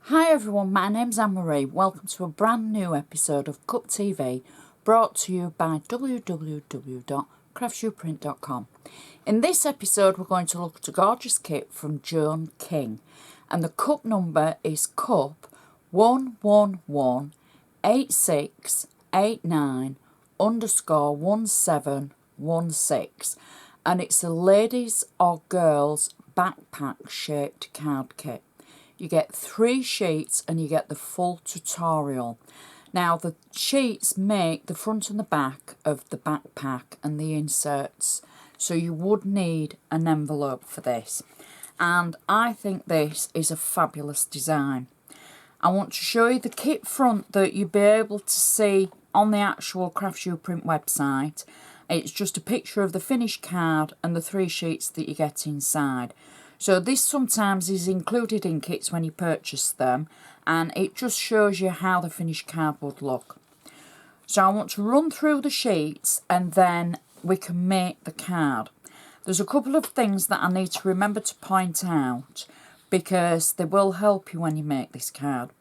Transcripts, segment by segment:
Hi everyone, my name's Anne-Marie. Welcome to a brand new episode of Cup TV, brought to you by www.craftsuprint.com. In this episode we're going to look at a gorgeous kit from Joan King, and the cup number is cup 1118689_1716, and it's a ladies or girls backpack shaped card kit. You get 3 sheets and you get the full tutorial. Now the sheets make the front and the back of the backpack and the inserts, so you would need an envelope for this. And I think this is a fabulous design. I want to show you the kit front that you'll be able to see on the actual Craftsuprint website. It's just a picture of the finished card and the 3 sheets that you get inside. So this sometimes is included in kits when you purchase them, and it just shows you how the finished card would look. So I want to run through the sheets and then we can make the card. There's a couple of things that I need to remember to point out because they will help you when you make this card.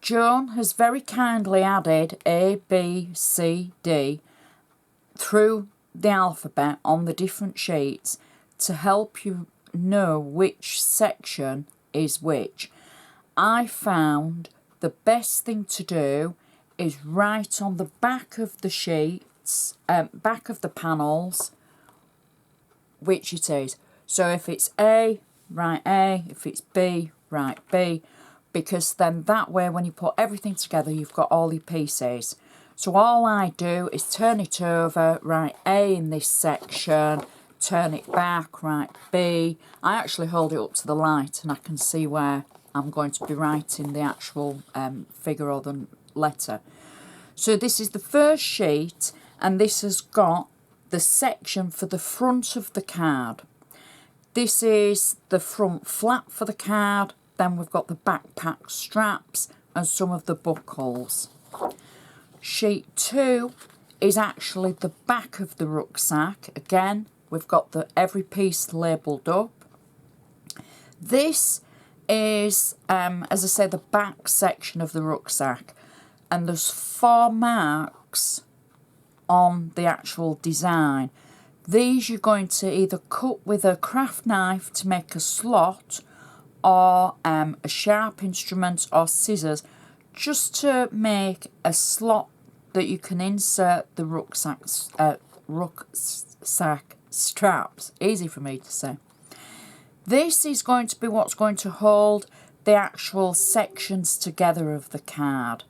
Joan has very kindly added A, B, C, D through the alphabet on the different sheets to help you know which section is which. I found the best thing to do is write on the back of the sheets, back of the panels, which it is. So if it's A, write A. If it's B, write B, because then that way when you put everything together you've got all your pieces. So all I do is turn it over, write A in this section, turn it back, write B. I actually hold it up to the light and I can see where I'm going to be writing the actual figure or the letter. So this is the first sheet, and this has got the section for the front of the card. This is the front flap for the card, then we've got the backpack straps and some of the buckles. Sheet 2 is actually the back of the rucksack. Again, we've got every piece labelled up. This is, as I say, the back section of the rucksack. And there's 4 marks on the actual design. These you're going to either cut with a craft knife to make a slot, or a sharp instrument or scissors, just to make a slot that you can insert the rucksack straps. Easy for me to say. This is going to be what's going to hold the actual sections together of the card.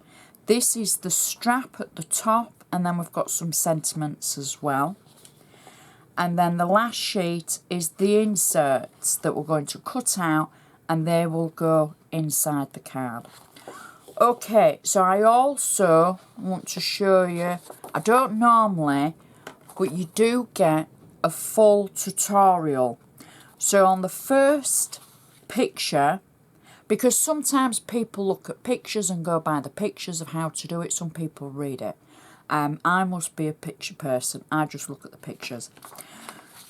This is the strap at the top, and then we've got some sentiments as well. And then the last sheet is the inserts that we're going to cut out, and they will go inside the card. Okay, so I also want to show you, I don't normally, but you do get a full tutorial. So on the first picture, because sometimes people look at pictures and go by the pictures of how to do it, some people read it. I must be a picture person, I just look at the pictures.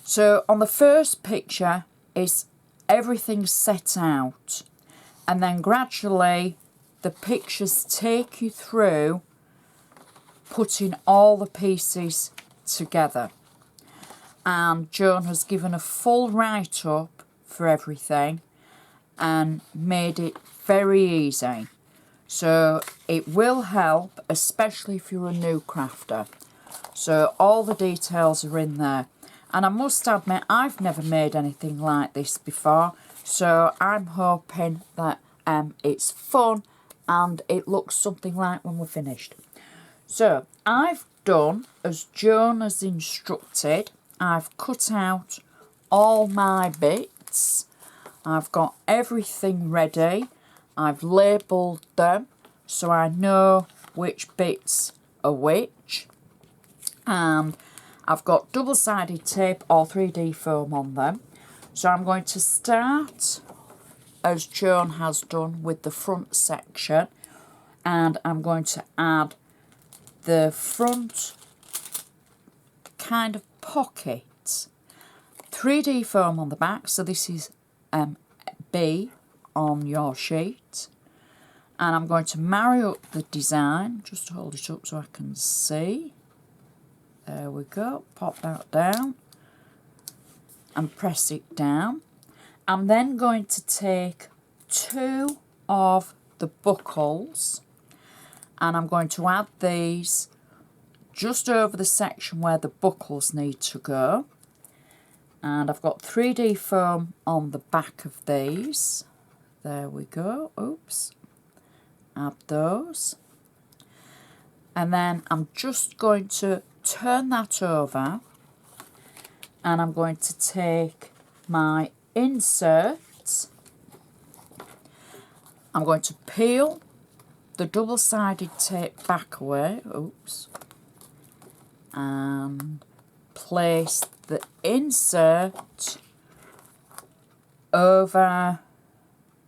So on the first picture is everything set out, and then gradually the pictures take you through putting all the pieces together. And Joan has given a full write-up for everything and made it very easy. So it will help, especially if you're a new crafter. So all the details are in there. And I must admit, I've never made anything like this before. So I'm hoping that it's fun and it looks something like when we're finished. So I've done as Joan has instructed. I've cut out all my bits. I've got everything ready. I've labelled them so I know which bits are which. And I've got double-sided tape or 3D foam on them. So I'm going to start, as Joan has done, with the front section. And I'm going to add the front kind of pocket, 3D foam on the back. So this is B on your sheet. And I'm going to marry up the design. Just hold it up so I can see. There we go. Pop that down and press it down. I'm then going to take 2 of the buckles and I'm going to add these just over the section where the buckles need to go. And I've got 3D foam on the back of these. There we go. Oops. Add those. And then I'm just going to turn that over and I'm going to take my inserts. I'm going to peel the double-sided tape back away. Oops. And place the insert over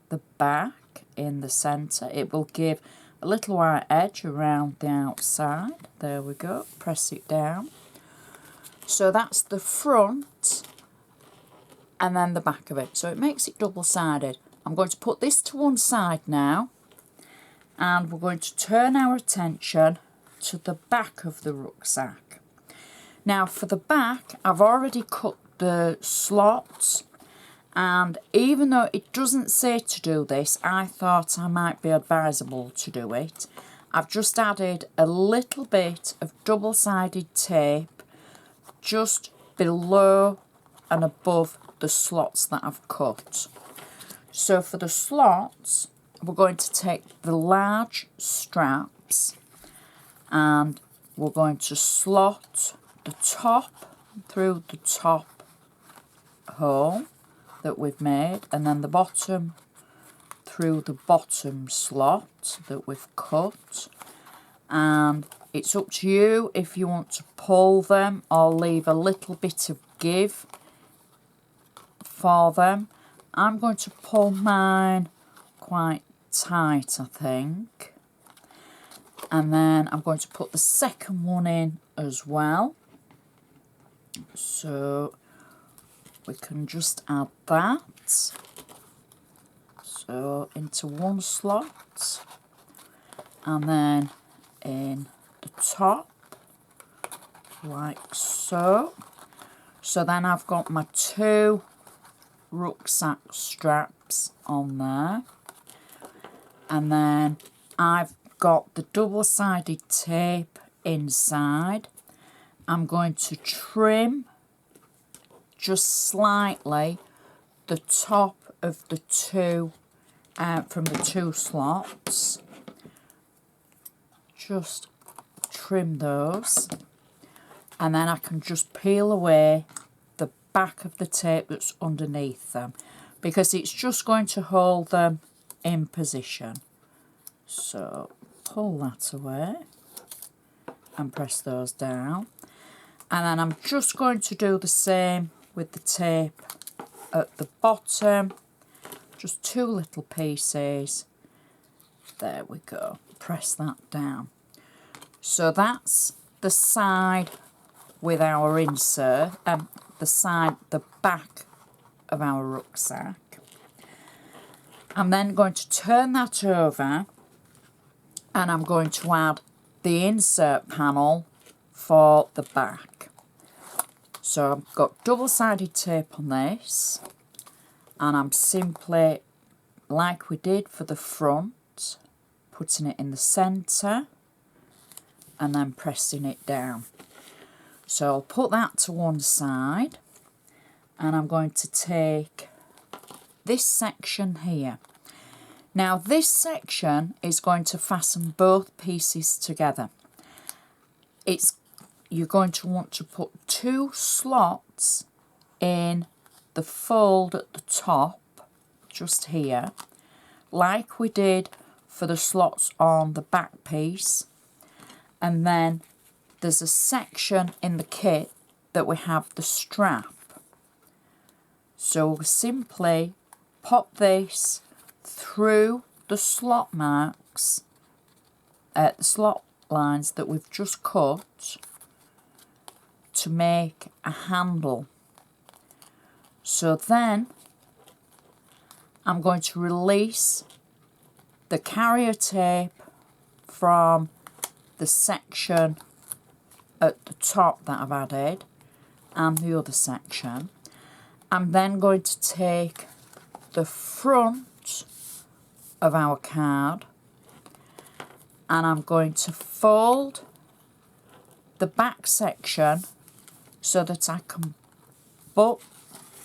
the back in the centre. It will give a little white edge around the outside. There we go. Press it down. So that's the front and then the back of it. So it makes it double-sided. I'm going to put this to one side now and we're going to turn our attention to the back of the rucksack. Now for the back, I've already cut the slots, and even though it doesn't say to do this, I thought I might be advisable to do it. I've just added a little bit of double-sided tape just below and above the slots that I've cut. So for the slots, we're going to take the large straps and we're going to slot the top through the top hole that we've made, and then the bottom through the bottom slot that we've cut. And it's up to you if you want to pull them or leave a little bit of give for them. I'm going to pull mine quite tight, I think. And then I'm going to put the second one in as well. So we can just add that. So into one slot and then in the top like so. So then I've got my 2 rucksack straps on there, and then I've got the double-sided tape inside. I'm going to trim just slightly the top of the 2 from the 2 slots. Just trim those, and then I can just peel away the back of the tape that's underneath them, because it's just going to hold them in position. So pull that away and press those down, and then I'm just going to do the same with the tape at the bottom, just 2 little pieces. There we go. Press that down. So that's the side with our insert, the back of our rucksack. I'm then going to turn that over and I'm going to add the insert panel for the back. So I've got double-sided tape on this, and I'm simply, like we did for the front, putting it in the centre and then pressing it down. So I'll put that to one side, and I'm going to take this section here. Now this section is going to fasten both pieces together. You're going to want to put 2 slots in the fold at the top, just here, like we did for the slots on the back piece. And then there's a section in the kit that we have the strap. So we'll simply pop this through the slot marks, the slot lines that we've just cut, to make a handle. So then I'm going to release the carrier tape from the section at the top that I've added and the other section. I'm then going to take the front of our card and I'm going to fold the back section so that I can butt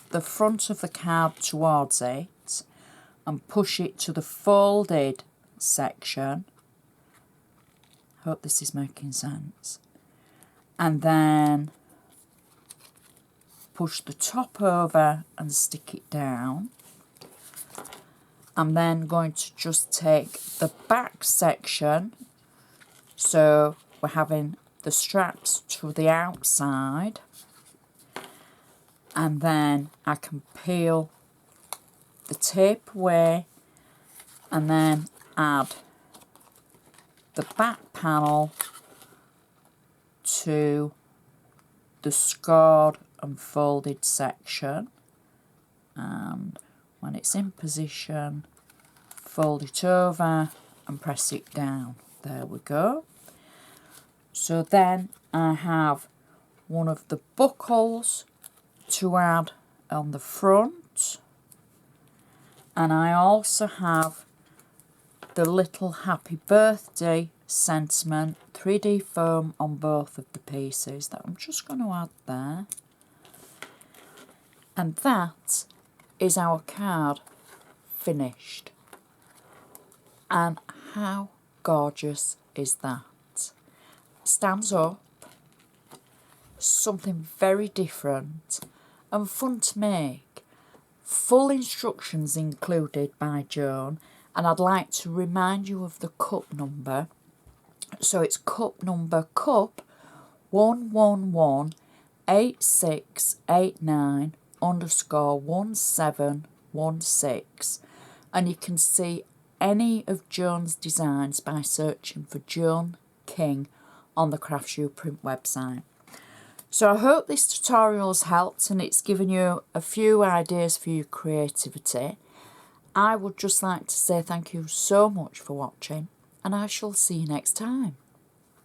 the front of the card towards it and push it to the folded section. Hope this is making sense. And then push the top over and stick it down. I'm then going to just take the back section, so we're having the straps to the outside, and then I can peel the tape away and then add the back panel to the scored and folded section, and when it's in position, fold it over and press it down. There we go. So then I have one of the buckles to add on the front, and I also have the little happy birthday sentiment 3D foam on both of the pieces that I'm just going to add there. And that is our card finished. And how gorgeous is that? It stands up, something very different and fun to make. Full instructions included by Joan, and I'd like to remind you of the cup number. So it's cup number 1118689_1716, and you can see any of Joan's designs by searching for Joan King on the Craftsuprint website. So I hope this tutorial has helped and it's given you a few ideas for your creativity. I would just like to say thank you so much for watching, and I shall see you next time.